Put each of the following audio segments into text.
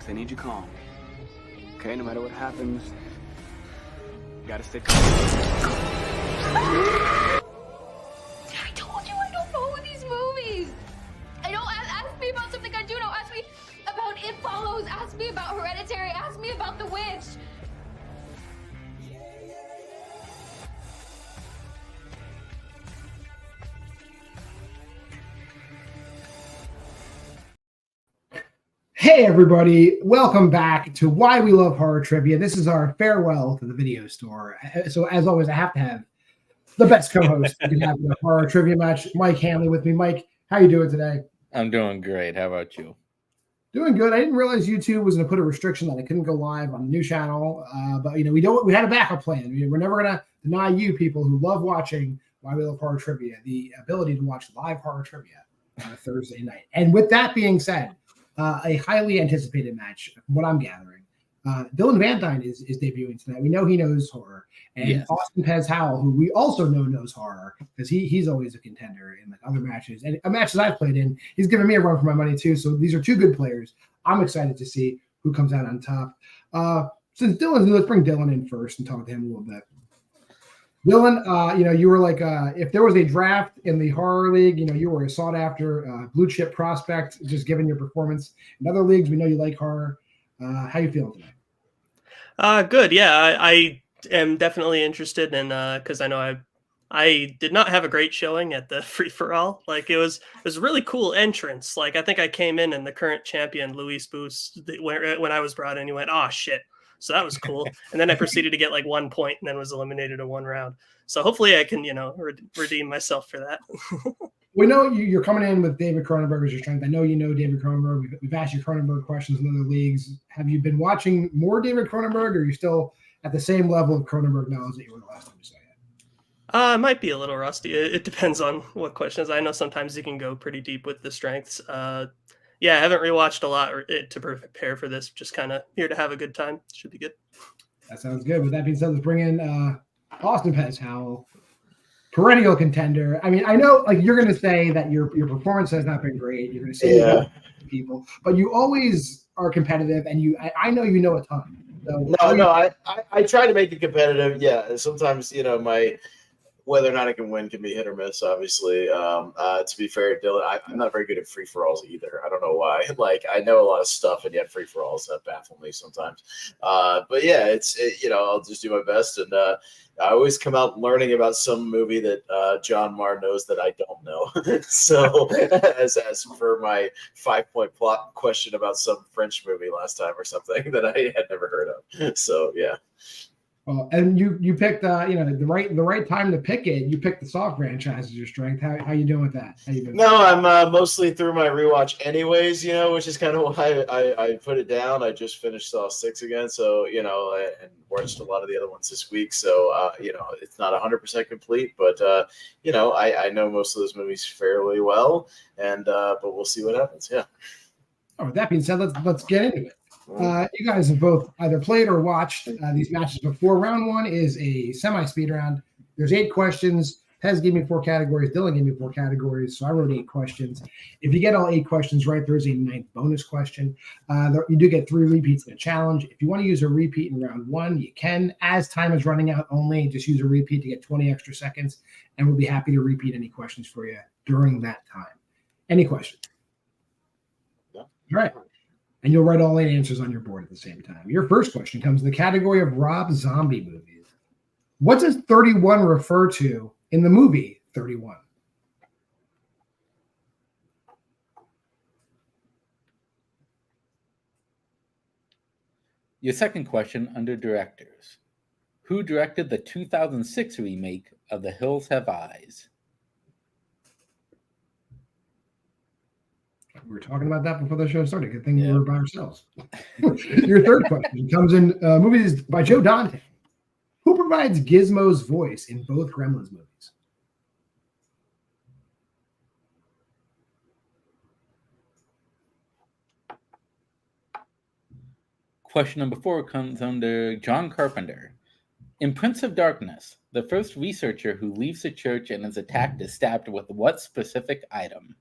I need you calm. Okay, no matter what happens, you gotta stay calm. I told you I don't know these movies. I don't ask me about something I do know. Ask me about It Follows. Ask me about Hereditary. Ask me about The Witch. Hey everybody, welcome back to Why We Love Horror Trivia. This is our farewell to the video store. So as always, I have to have the best co-host we can have in a horror trivia match, Mike Hanley with me. Mike, how you doing today? I'm doing great. How about you? Doing good. I didn't realize YouTube was going to put a restriction that I couldn't go live on the new channel. But we had a backup plan. We're never going to deny you people who love watching Why We Love Horror Trivia the ability to watch live horror trivia on a Thursday night. And with that being said, a highly anticipated match, from what I'm gathering. Dylan Vanthuyne is debuting tonight. We know he knows horror. And Yes. Austin Pez Howell, who we also know knows horror, because he's always a contender in like other matches. And matches I've played in, he's given me a run for my money too. So these are two good players. I'm excited to see who comes out on top. Since Dylan's new, let's bring Dylan in first and talk to him a little bit. Dylan, you were like, if there was a draft in the horror league, you were a sought after blue chip prospect, just given your performance. In other leagues, we know you like horror. How you feeling today? Good. Yeah, I am definitely interested in, because I know I did not have a great showing at the free for all. Like it was a really cool entrance. Like I think I came in and the current champion, Luis Boos, when I was brought in, he went, "Oh shit." So that was cool. And then I proceeded to get like 1 point and then was eliminated in one round. So hopefully I can, redeem myself for that. We know you're coming in with David Cronenberg as your strength. I know you know David Cronenberg. We've asked you Cronenberg questions in other leagues. Have you been watching more David Cronenberg, or are you still at the same level of Cronenberg knowledge that you were the last time you saw it? It might be a little rusty. It depends on what questions. I know sometimes you can go pretty deep with the strengths. Yeah, I haven't rewatched a lot to prepare for this. Just kind of here to have a good time. Should be good. That sounds good. With that being said, let's bring in Austin Pez Howell, perennial contender. I mean, I know like you're going to say that your performance has not been great. You're going to say people, but you always are competitive, and I know you know a ton. So I try to make it competitive. Yeah, sometimes whether or not I can win can be hit or miss, obviously. To be fair, Dylan, I'm not very good at free-for-alls either. I don't know why. Like, I know a lot of stuff, and yet free-for-alls baffle me sometimes. But yeah, I'll just do my best. And I always come out learning about some movie that John Marr knows that I don't know. So as for my 5-point plot question about some French movie last time or something that I had never heard of. So, yeah. And you picked the right time to pick it. You picked the Saw franchise as your strength. How you doing with that? How you doing? No, I'm mostly through my rewatch anyways. Which is kind of why I put it down. I just finished Saw 6 again, so and watched a lot of the other ones this week. So it's not 100% complete, but I know most of those movies fairly well, and but we'll see what happens. Yeah. Oh, with that being said, let's get into it. You guys have both either played or watched these matches before. Round 1 is a semi-speed round. There's 8 questions. Pez gave me 4 categories. Dylan gave me 4 categories, so I wrote 8 questions. If you get all 8 questions right, there's a 9th bonus question. You do get 3 repeats in a challenge. If you want to use a repeat in round 1, you can. As time is running out only, just use a repeat to get 20 extra seconds, and we'll be happy to repeat any questions for you during that time. Any questions? No. All right. And you'll write all 8 answers on your board at the same time. Your first question comes in the category of Rob Zombie movies. What does 31 refer to in the movie 31? Your second question under directors. Who directed the 2006 remake of The Hills Have Eyes? We were talking about that before the show started. Good thing we were by ourselves. Your third question comes in movies by Joe Dante. Who provides Gizmo's voice in both Gremlins movies? Question number 4 comes under John Carpenter. In Prince of Darkness, the first researcher who leaves the church and is attacked is stabbed with what specific item?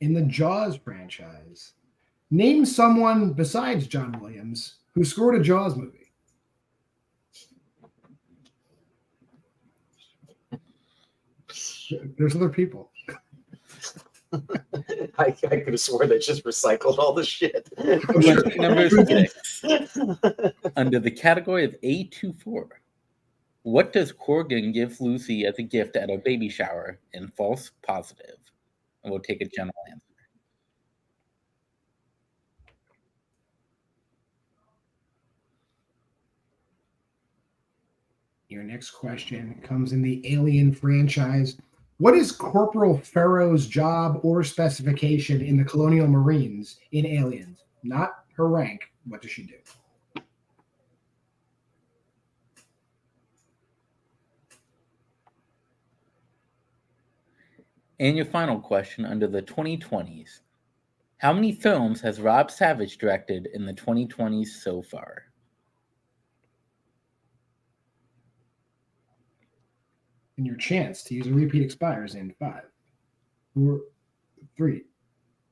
in the Jaws franchise. Name someone besides John Williams who scored a Jaws movie. There's other people. I could have sworn they just recycled all the shit. Question number 6. Under the category of A24, what does Corgan give Lucy as a gift at a baby shower in false positive? And we'll take a general answer. Your next question comes in the Alien franchise. What is Corporal Farrow's job or specification in the Colonial Marines in Aliens? Not her rank. What does she do? And your final question under the 2020s. How many films has Rob Savage directed in the 2020s so far? And your chance to use a repeat expires in 5, 4, 3,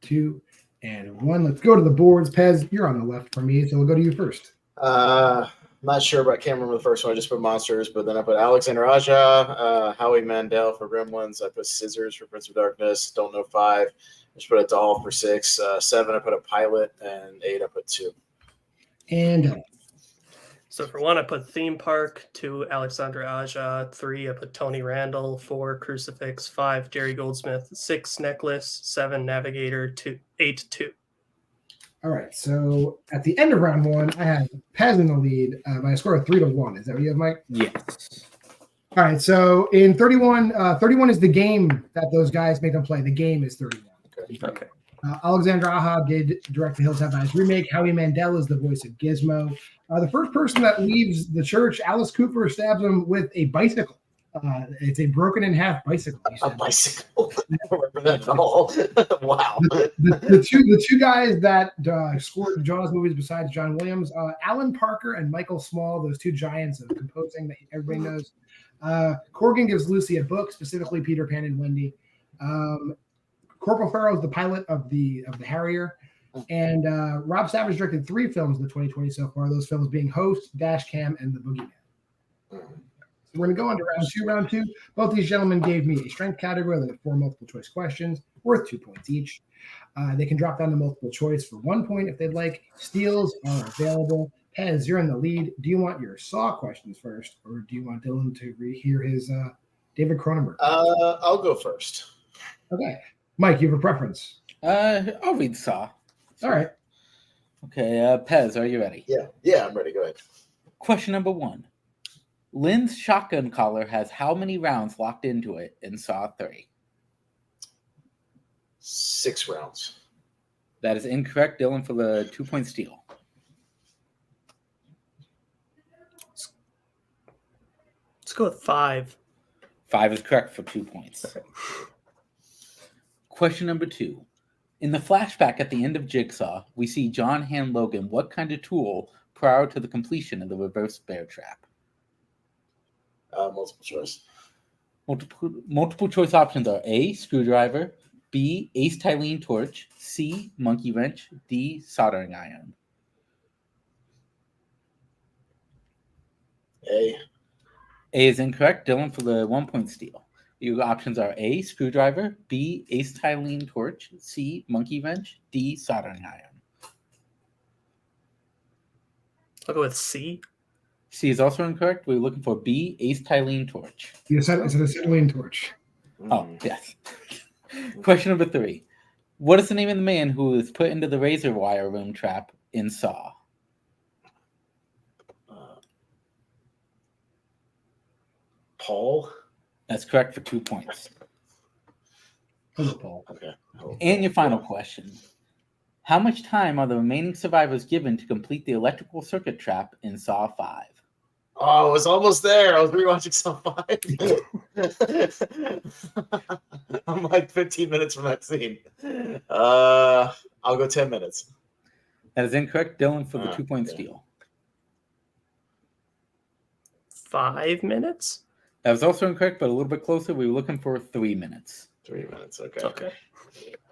2, and 1. Let's go to the boards. Pez, you're on the left for me, so we'll go to you first. Not sure, but I can't remember the first one. I just put Monsters, but then I put Alexander Aja, Howie Mandel for Gremlins. I put Scissors for Prince of Darkness. Don't know 5. I just put a Doll for 6. 7, I put a Pilot, and 8, I put 2. And So for 1, I put Theme Park. 2, Alexandra Aja. 3, I put Tony Randall. 4, Crucifix. 5, Jerry Goldsmith. 6, Necklace. 7, Navigator. 8, 2. all right, so at the end of round 1, I have Pez in the lead by a score of 3-1. Is that what you have, Mike? Yes. All right, so in 31, 31 is the game that those guys make them play. The game is 31. Okay. Alexandra Aja did direct the Hills Have Eyes remake. Howie Mandel is the voice of Gizmo. The first person that leaves the church, Alice Cooper, stabs him with a bicycle. It's a broken in half bicycle. A bicycle. I don't remember that at all. Wow. The two guys that scored the Jaws movies besides John Williams, Alan Parker and Michael Small, those two giants of composing that everybody knows. Corgan gives Lucy a book, specifically Peter Pan and Wendy. Corporal Farrow is the pilot of the Harrier, and Rob Savage directed 3 films in the 2020 so far. Those films being Host, Dash Cam, and The Boogeyman. So we're going to go on to round 2. Round 2. Both these gentlemen gave me a strength category. They have 4 multiple choice questions worth 2 points each. They can drop down to multiple choice for 1 point if they'd like. Steals are available. Pez, you're in the lead. Do you want your Saw questions first, or do you want Dylan to rehear his David Cronenberg? I'll go first. Okay. Mike, you have a preference? I'll read Saw. All right. Okay, Pez, are you ready? Yeah, I'm ready. Go ahead. Question number 1. Lynn's shotgun collar has how many rounds locked into it in Saw 3? 6 rounds. That is incorrect, Dylan, for the 2-point steal. Let's go with 5. 5 is correct for 2 points. Okay. Question number 2. In the flashback at the end of Jigsaw, we see John hand Logan what kind of tool prior to the completion of the reverse bear trap? Multiple choice. Multiple choice options are A, screwdriver, B, ace Tylene torch, C, monkey wrench, D, soldering iron. A. A is incorrect, Dylan, for the 1-point steal. Your options are A, screwdriver, B, ace Tylene torch, C, monkey wrench, D, soldering iron. I'll go with C. C is also incorrect. We're looking for B, ace Tylene torch. It's an acetylene torch. Oh, yes. Question number 3. What is the name of the man who was put into the razor wire room trap in Saw? Paul. That's correct for 2 points. Hello, Paul. Okay. And your final question. How much time are the remaining survivors given to complete the electrical circuit trap in Saw 5? Oh, I was almost there. I was rewatching Saw 5. I'm like 15 minutes from that scene. I'll go 10 minutes. That is incorrect, Dylan, for the 2-point okay. steal. 5 minutes? That was also incorrect, but a little bit closer. We were looking for 3 minutes. 3 minutes. Okay. Okay.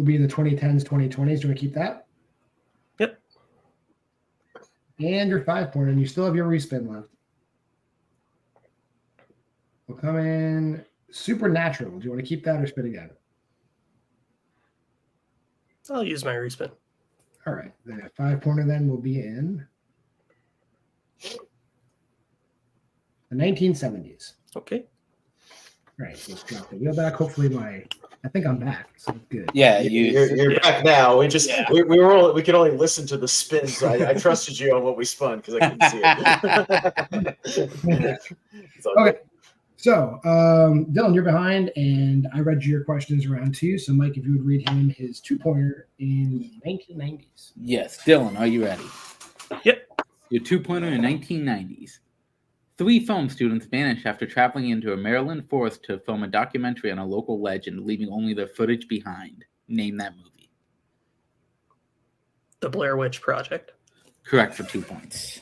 will be the 2010s, 2020s. Do you want to keep that? Yep. And your 5-pointer, and you still have your respin left. We'll come in Supernatural. Do you want to keep that or spin again? I'll use my respin. All right. The 5-pointer then will be in the 1970s. Okay. All right. So let's drop the wheel back. Hopefully I think I'm back. So good. Yeah, You're back now. We just we could only listen to the spins. I trusted you on what we spun because I couldn't see it. Okay. So, Dylan, you're behind, and I read you your questions around 2. So, Mike, if you would read him his 2-pointer in the 1990s. Yes, Dylan, are you ready? Yep. Your 2-pointer in 1990s. 3 film students vanished after traveling into a Maryland forest to film a documentary on a local legend, leaving only their footage behind. Name that movie. The Blair Witch Project. Correct for 2 points.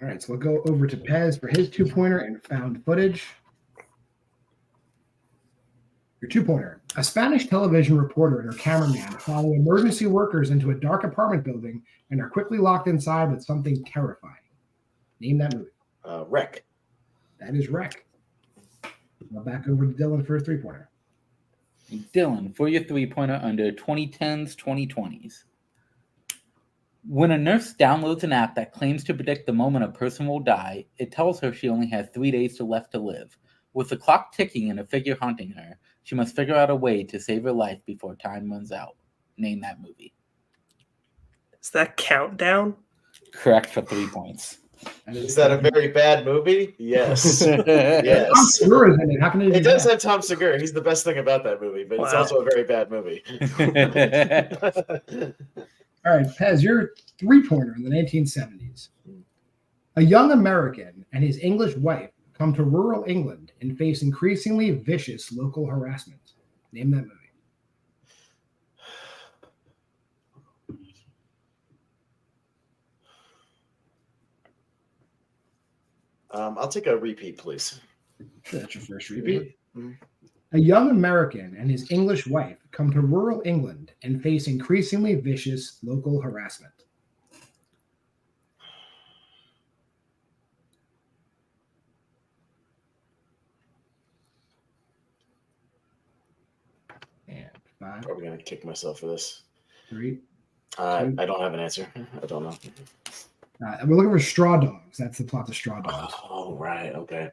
All right, so we'll go over to Pez for his 2-pointer and found footage. Your 2-pointer. A Spanish television reporter and her cameraman follow emergency workers into a dark apartment building and are quickly locked inside with something terrifying. Name that movie. Wreck. That is Wreck. Now back over to Dylan for his 3-pointer. Dylan, for your 3-pointer under 2010s, 2020s. When a nurse downloads an app that claims to predict the moment a person will die, it tells her she only has 3 days left to live. With the clock ticking and a figure haunting her, she must figure out a way to save her life before time runs out. Name that movie. Is that Countdown? Correct for 3 points. Is that a very bad movie? Yes. Tom Yes. Segura is in it. How can It does have Tom Segura. He's the best thing about that movie, but it's Wow. also a very bad movie. All right, Pez, your 3-pointer in the 1970s. A young American and his English wife come to rural England and face increasingly vicious local harassment. Name that movie. I'll take a repeat, please. That's your first repeat. A young American and his English wife come to rural England and face increasingly vicious local harassment. And 5, Probably gonna kick myself for this. 3. I don't have an answer. I don't know. We're looking for Straw Dogs. That's the plot to Straw Dogs. Oh, right. Okay.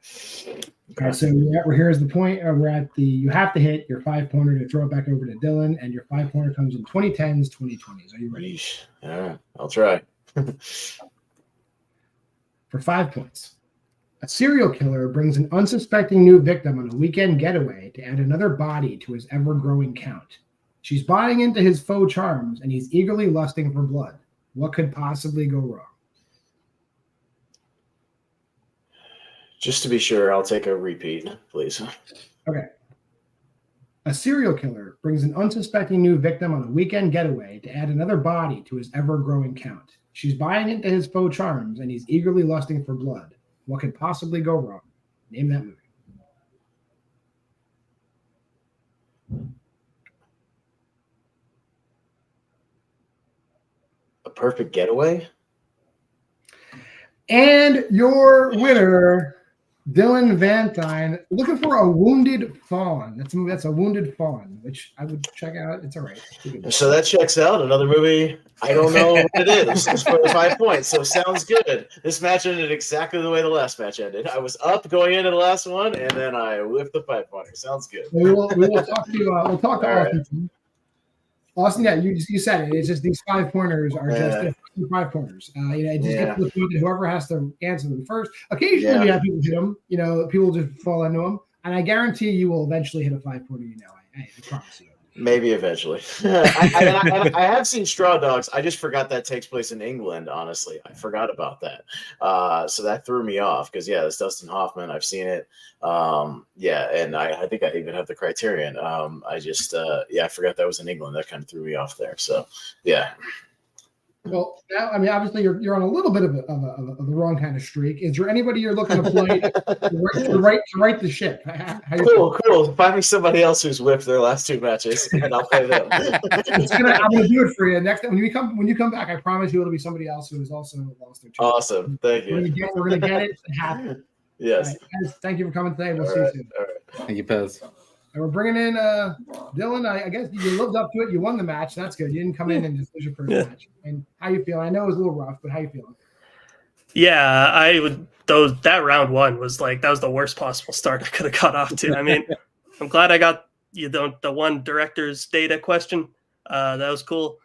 Okay, so we're here's the point. We're at the you have to hit your 5-pointer to throw it back over to Dylan, and your 5-pointer comes in 2010s, 2020s. Are you ready? Yeesh. All right. I'll try. For 5 points. A serial killer brings an unsuspecting new victim on a weekend getaway to add another body to his ever-growing count. She's buying into his faux charms, and he's eagerly lusting for blood. What could possibly go wrong? Just to be sure, I'll take a repeat, please. Okay. A serial killer brings an unsuspecting new victim on a weekend getaway to add another body to his ever-growing count. She's buying into his faux charms, and he's eagerly lusting for blood. What could possibly go wrong? Name that movie. A Perfect Getaway? And your winner, Dylan Vanthuyne, looking for a wounded fawn. That's a wounded fawn, which I would check out. It's all right. So that checks out. Another movie. I don't know what it is. It's for 5 points, so sounds good. This match ended exactly the way the last match ended. I was up going into the last one, and then I whipped the 5-pointer. Sounds good. We will talk to you. We'll talk to All Austin. Austin, yeah, you said it. It's just these 5-pointers are just 5-pointers. It just gets to the point that whoever has to answer them first. Occasionally, we have people hit them. People just fall into them, and I guarantee you will eventually hit a 5-pointer. I promise you. Maybe eventually. I have seen Straw Dogs. I just forgot that takes place in England, honestly. I forgot about that. So that threw me off because, it's Dustin Hoffman. I've seen it. And I think I even have the Criterion. I forgot that was in England. That kind of threw me off there. So, yeah. Well, now, I mean, obviously you're on a little bit of the wrong kind of streak. Is there anybody you're looking to play to right the ship? How you Cool. Find me somebody else who's whipped their last 2 matches, and I'll play them. I'm gonna do it for you next time when you come back. I promise you it'll be somebody else who has also lost their. Awesome, thank you. We're gonna get it happen. Yes. Right, guys, thank you for coming today. We'll All see right, you soon. all right. Thank you, Pez. And we're bringing in Dylan. I guess you lived up to it. You won the match. That's good. You didn't come in and just lose your first match. And how you feeling? I know it was a little rough, but how you feeling? Yeah, I would. That round 1 was like that was the worst possible start I could have got off to. I mean, I'm glad I got the one director's data question. That was cool.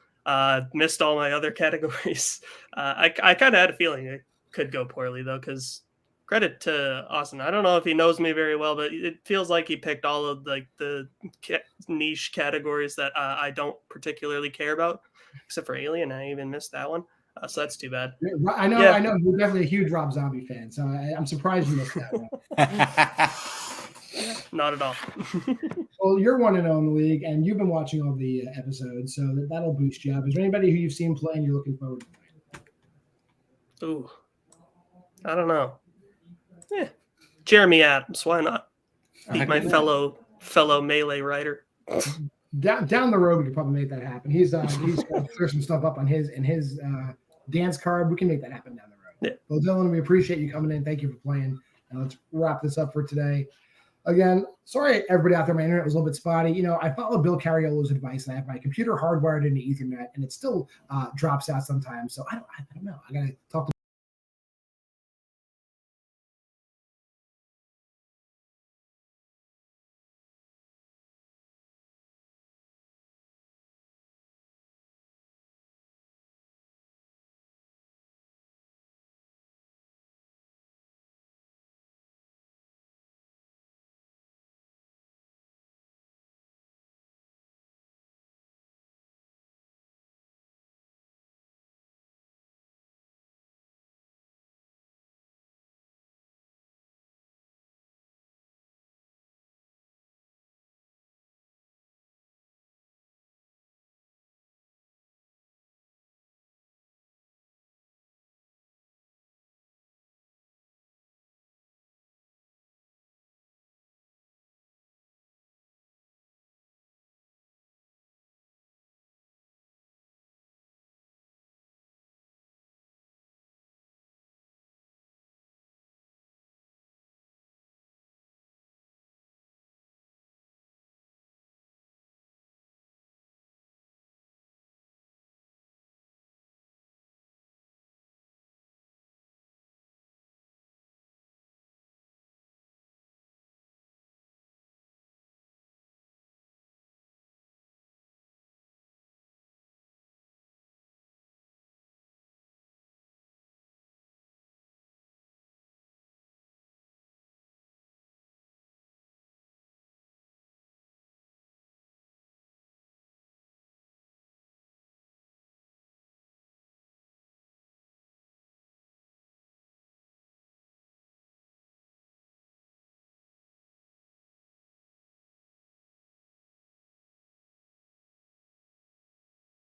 Missed all my other categories. I kind of had a feeling it could go poorly though, because credit to Austin. I don't know if he knows me very well, but it feels like he picked all of like the niche categories that I don't particularly care about, except for Alien. I even missed that one. So that's too bad. I know. You're definitely a huge Rob Zombie fan, so I'm surprised you missed that one. Not at all. Well, you're 1-0 in the league, and you've been watching all the episodes, so that'll boost you up. Is there anybody who you've seen play and you're looking forward to? Ooh, I don't know. Jeremy Adams, why not? Beat my fellow Melee writer. Down the road, we could probably make that happen. He's got to clear some stuff up on his dance card. We can make that happen down the road. Yeah. Well, Dylan, we appreciate you coming in. Thank you for playing. And let's wrap this up for today. Again, sorry everybody out there. My internet was a little bit spotty. I followed Bill Cariolo's advice, and I have my computer hardwired into Ethernet, and it still drops out sometimes. So I don't know. I got to talk to